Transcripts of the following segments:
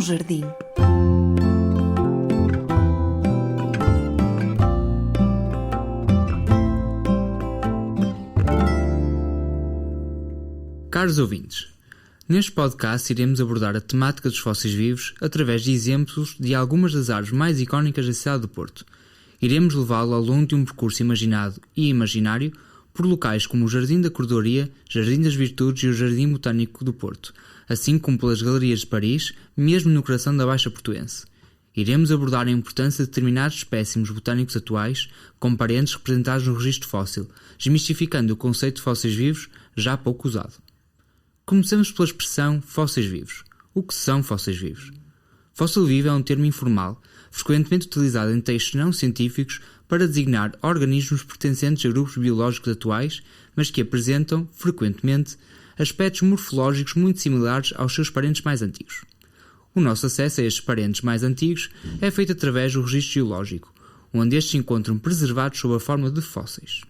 jardim. Caros ouvintes, neste podcast iremos abordar a temática dos fósseis vivos através de exemplos de algumas das árvores mais icónicas da cidade do Porto. Iremos levá-lo ao longo de um percurso imaginado e imaginário por locais como o Jardim da Cordoaria, Jardim das Virtudes e o Jardim Botânico do Porto, assim como pelas galerias de Paris, mesmo no coração da Baixa Portuense. Iremos abordar a importância de determinados espécimes botânicos atuais, como parentes representados no registro fóssil, desmistificando o conceito de fósseis vivos, já pouco usado. Comecemos pela expressão fósseis vivos. O que são fósseis vivos? Fóssil vivo é um termo informal, frequentemente utilizado em textos não científicos para designar organismos pertencentes a grupos biológicos atuais, mas que apresentam, frequentemente, aspectos morfológicos muito similares aos seus parentes mais antigos. O nosso acesso a estes parentes mais antigos é feito através do registro geológico, onde estes se encontram preservados sob a forma de fósseis.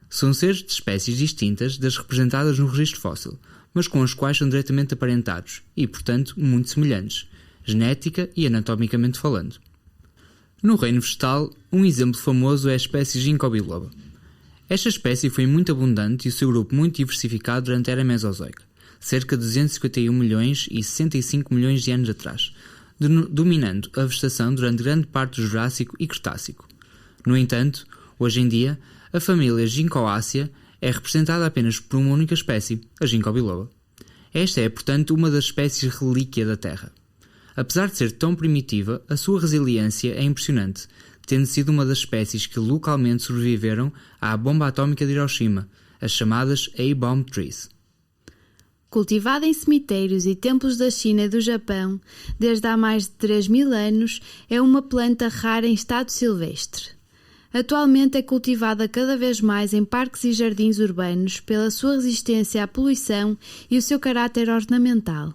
São seres de espécies distintas das representadas no registro fóssil, mas com as quais são diretamente aparentados e, portanto, muito semelhantes, genética e anatomicamente falando. No reino vegetal, um exemplo famoso é a espécie Ginkgo biloba. Esta espécie foi muito abundante e o seu grupo muito diversificado durante a Era Mesozoica, cerca de 251 milhões e 65 milhões de anos atrás, dominando a vegetação durante grande parte do Jurássico e Cretácico. No entanto, hoje em dia, a família Ginkgoaceae é representada apenas por uma única espécie, a Ginkgo biloba. Esta é, portanto, uma das espécies relíquia da Terra. Apesar de ser tão primitiva, a sua resiliência é impressionante, tendo sido uma das espécies que localmente sobreviveram à bomba atómica de Hiroshima, as chamadas A-Bomb Trees. Cultivada em cemitérios e templos da China e do Japão desde há mais de 3.000 anos, é uma planta rara em estado silvestre. Atualmente é cultivada cada vez mais em parques e jardins urbanos pela sua resistência à poluição e o seu caráter ornamental.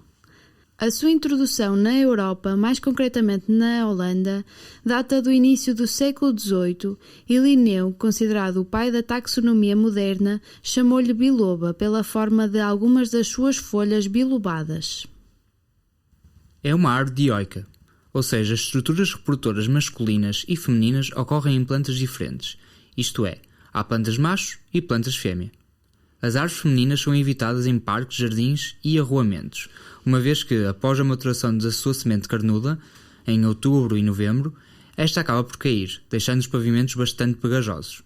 A sua introdução na Europa, mais concretamente na Holanda, data do início do século XVIII e Linneu, considerado o pai da taxonomia moderna, chamou-lhe biloba pela forma de algumas das suas folhas bilobadas. É uma árvore dioica, ou seja, as estruturas reprodutoras masculinas e femininas ocorrem em plantas diferentes, isto é, há plantas macho e plantas fêmea. As árvores femininas são evitadas em parques, jardins e arruamentos, uma vez que, após a maturação da sua semente carnuda, em outubro e novembro, esta acaba por cair, deixando os pavimentos bastante pegajosos.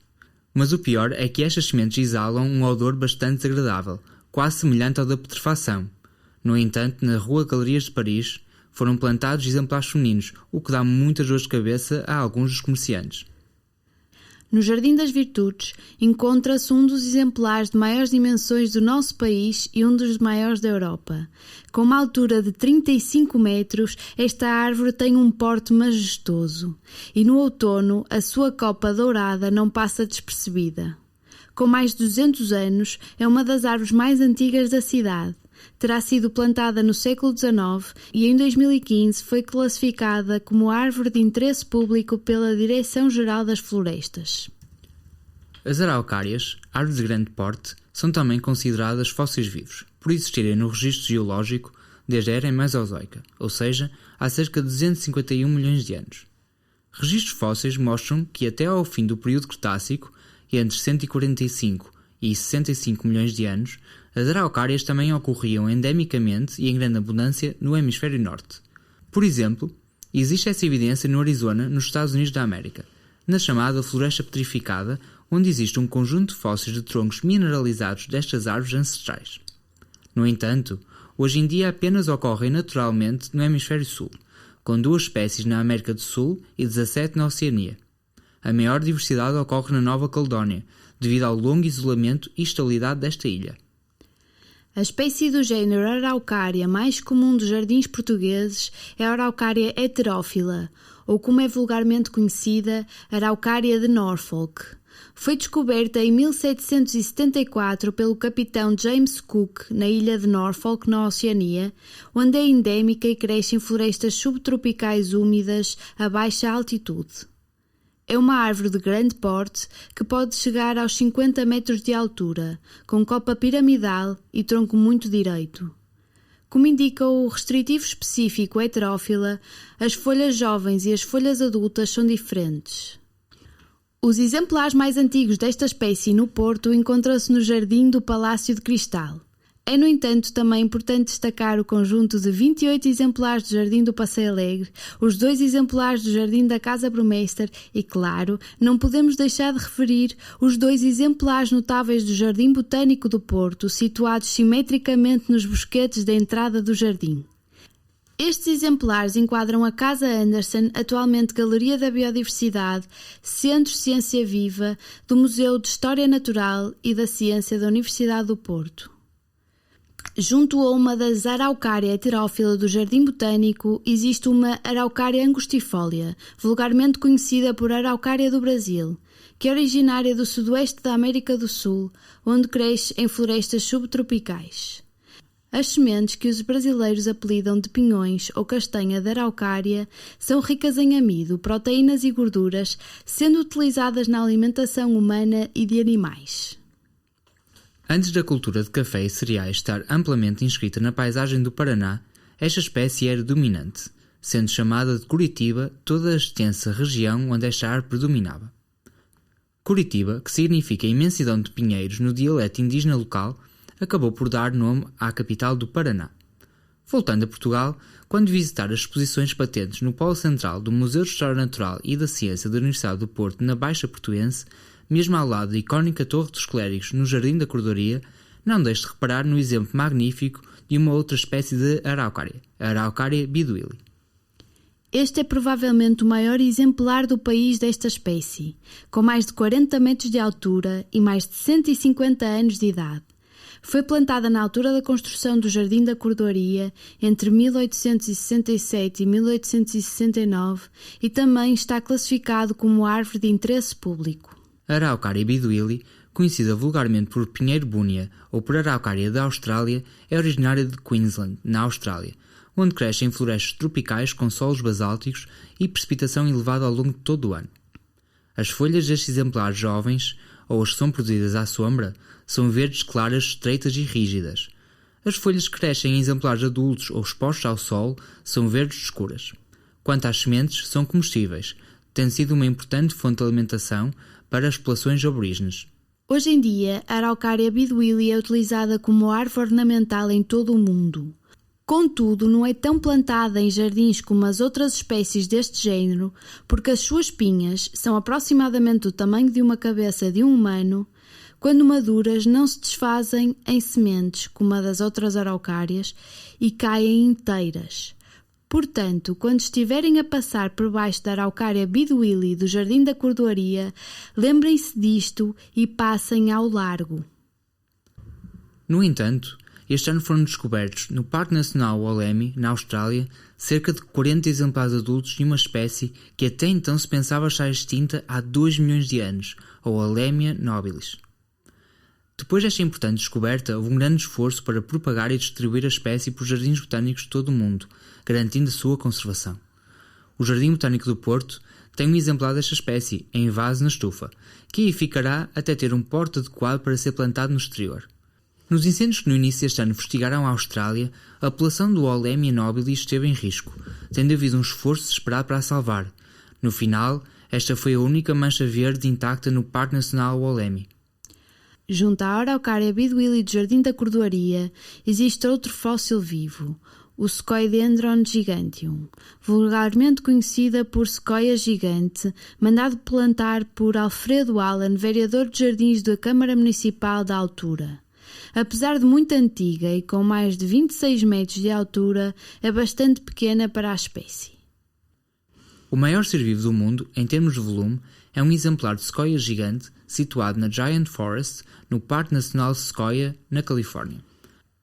Mas o pior é que estas sementes exalam um odor bastante desagradável, quase semelhante ao da putrefação. No entanto, na Rua Galerias de Paris, foram plantados exemplares femininos, o que dá muitas dores de cabeça a alguns dos comerciantes. No Jardim das Virtudes encontra-se um dos exemplares de maiores dimensões do nosso país e um dos maiores da Europa. Com uma altura de 35 metros, esta árvore tem um porte majestoso e no outono a sua copa dourada não passa despercebida. Com mais de 200 anos, é uma das árvores mais antigas da cidade. Terá sido plantada no século XIX e em 2015 foi classificada como árvore de interesse público pela Direção-Geral das Florestas. As araucárias, árvores de grande porte, são também consideradas fósseis vivos, por existirem no registro geológico desde a Era Mesozoica, ou seja, há cerca de 251 milhões de anos. Registros fósseis mostram que até ao fim do período Cretácico, entre 145 e 65 milhões de anos, as araucárias também ocorriam endemicamente e em grande abundância no hemisfério norte. Por exemplo, existe essa evidência no Arizona, nos Estados Unidos da América, na chamada floresta petrificada, onde existe um conjunto de fósseis de troncos mineralizados destas árvores ancestrais. No entanto, hoje em dia apenas ocorrem naturalmente no hemisfério sul, com 2 espécies na América do Sul e 17 na Oceania. A maior diversidade ocorre na Nova Caledónia, devido ao longo isolamento e estabilidade desta ilha. A espécie do género Araucária mais comum dos jardins portugueses é a Araucária heterófila, ou como é vulgarmente conhecida, Araucária de Norfolk. Foi descoberta em 1774 pelo capitão James Cook na ilha de Norfolk, na Oceania, onde é endémica e cresce em florestas subtropicais úmidas a baixa altitude. É uma árvore de grande porte que pode chegar aos 50 metros de altura, com copa piramidal e tronco muito direito. Como indica o restritivo específico heterófila, as folhas jovens e as folhas adultas são diferentes. Os exemplares mais antigos desta espécie no Porto encontram-se no Jardim do Palácio de Cristal. É, no entanto, também importante destacar o conjunto de 28 exemplares do Jardim do Passeio Alegre, os 2 exemplares do Jardim da Casa Burmeister e, claro, não podemos deixar de referir os 2 exemplares notáveis do Jardim Botânico do Porto, situados simetricamente nos bosquetes da entrada do jardim. Estes exemplares enquadram a Casa Anderson, atualmente Galeria da Biodiversidade, Centro Ciência Viva, do Museu de História Natural e da Ciência da Universidade do Porto. Junto a uma das Araucária heterófila do Jardim Botânico, existe uma Araucária angustifolia, vulgarmente conhecida por Araucária do Brasil, que é originária do sudoeste da América do Sul, onde cresce em florestas subtropicais. As sementes, que os brasileiros apelidam de pinhões ou castanha da Araucária, são ricas em amido, proteínas e gorduras, sendo utilizadas na alimentação humana e de animais. Antes da cultura de café e cereais estar amplamente inscrita na paisagem do Paraná, esta espécie era dominante, sendo chamada de Curitiba toda a extensa região onde esta árvore predominava. Curitiba, que significa imensidão de pinheiros no dialeto indígena local, acabou por dar nome à capital do Paraná. Voltando a Portugal, quando visitar as exposições patentes no Polo Central do Museu de História Natural e da Ciência da Universidade do Porto na Baixa Portuense, mesmo ao lado da icónica Torre dos Clérigos no Jardim da Cordoaria, não deixe de reparar no exemplo magnífico de uma outra espécie de araucária, a Araucária biduili. Este é provavelmente o maior exemplar do país desta espécie, com mais de 40 metros de altura e mais de 150 anos de idade. Foi plantada na altura da construção do Jardim da Cordoaria, entre 1867 e 1869, e também está classificado como árvore de interesse público. A Araucária biduili, conhecida vulgarmente por pinheiro búnia ou por Araucária da Austrália, é originária de Queensland, na Austrália, onde cresce em florestas tropicais com solos basálticos e precipitação elevada ao longo de todo o ano. As folhas destes exemplares jovens, ou as que são produzidas à sombra, são verdes claras, estreitas e rígidas. As folhas que crescem em exemplares adultos ou expostos ao sol são verdes escuras. Quanto às sementes, são comestíveis, tendo sido uma importante fonte de alimentação para as populações aborígenes. Hoje em dia, a Araucária biduili é utilizada como árvore ornamental em todo o mundo. Contudo, não é tão plantada em jardins como as outras espécies deste género, porque as suas pinhas são aproximadamente do tamanho de uma cabeça de um humano. Quando maduras, não se desfazem em sementes, como a das outras araucárias, e caem inteiras. Portanto, quando estiverem a passar por baixo da Araucária biduili do Jardim da Cordoaria, lembrem-se disto e passem ao largo. No entanto, este ano foram descobertos no Parque Nacional Wollemi, na Austrália, cerca de 40 exemplares adultos de uma espécie que até então se pensava estar extinta há 2 milhões de anos, a Wollemia nobilis. Depois desta importante descoberta, houve um grande esforço para propagar e distribuir a espécie por jardins botânicos de todo o mundo, garantindo a sua conservação. O Jardim Botânico do Porto tem um exemplar desta espécie, em vaso na estufa, que aí ficará até ter um porte adequado para ser plantado no exterior. Nos incêndios que no início deste ano fustigaram a Austrália, a população do Wollemia nobilis esteve em risco, tendo havido um esforço desesperado para a salvar. No final, esta foi a única mancha verde intacta no Parque Nacional Wollemi. Junto à Araucária biduili do Jardim da Cordoaria, existe outro fóssil vivo, o Sequoiadendron giganteum, vulgarmente conhecida por sequoia gigante, mandado plantar por Alfredo Allen, vereador de jardins da Câmara Municipal da Altura. Apesar de muito antiga e com mais de 26 metros de altura, é bastante pequena para a espécie. O maior ser vivo do mundo, em termos de volume, é um exemplar de sequoia gigante situado na Giant Forest, no Parque Nacional Sequoia, na Califórnia.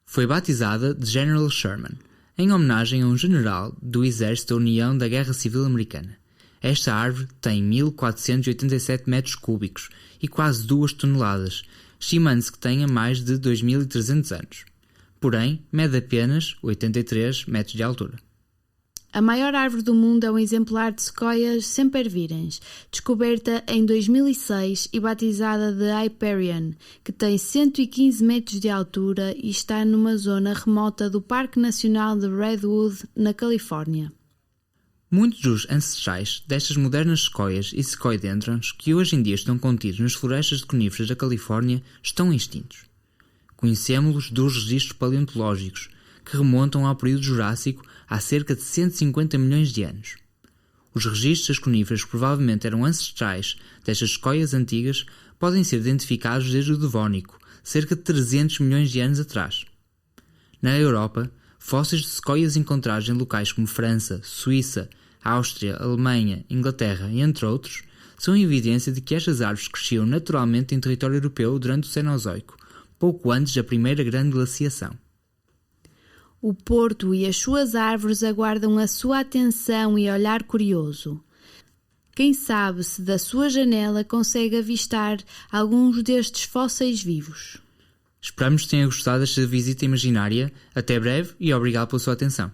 Foi batizada de General Sherman, em homenagem a um general do Exército da União da Guerra Civil Americana. Esta árvore tem 1487 metros cúbicos e quase 2 toneladas, estimando-se que tenha mais de 2300 anos. Porém, mede apenas 83 metros de altura. A maior árvore do mundo é um exemplar de Sequoia sempervirens, descoberta em 2006 e batizada de Hyperion, que tem 115 metros de altura e está numa zona remota do Parque Nacional de Redwood, na Califórnia. Muitos dos ancestrais destas modernas sequoias e sequoiadendrons que hoje em dia estão contidos nas florestas de coníferas da Califórnia estão extintos. Conhecemos-los dos registros paleontológicos, que remontam ao período Jurássico há cerca de 150 milhões de anos. Os registros das coníferas que provavelmente eram ancestrais destas sequoias antigas podem ser identificados desde o Devónico, cerca de 300 milhões de anos atrás. Na Europa, fósseis de sequoias encontrados em locais como França, Suíça, Áustria, Alemanha, Inglaterra e entre outros, são evidência de que estas árvores cresciam naturalmente em território europeu durante o Cenozoico, pouco antes da primeira grande glaciação. O Porto e as suas árvores aguardam a sua atenção e olhar curioso. Quem sabe se da sua janela consegue avistar alguns destes fósseis vivos. Esperamos que tenha gostado desta visita imaginária. Até breve e obrigado pela sua atenção.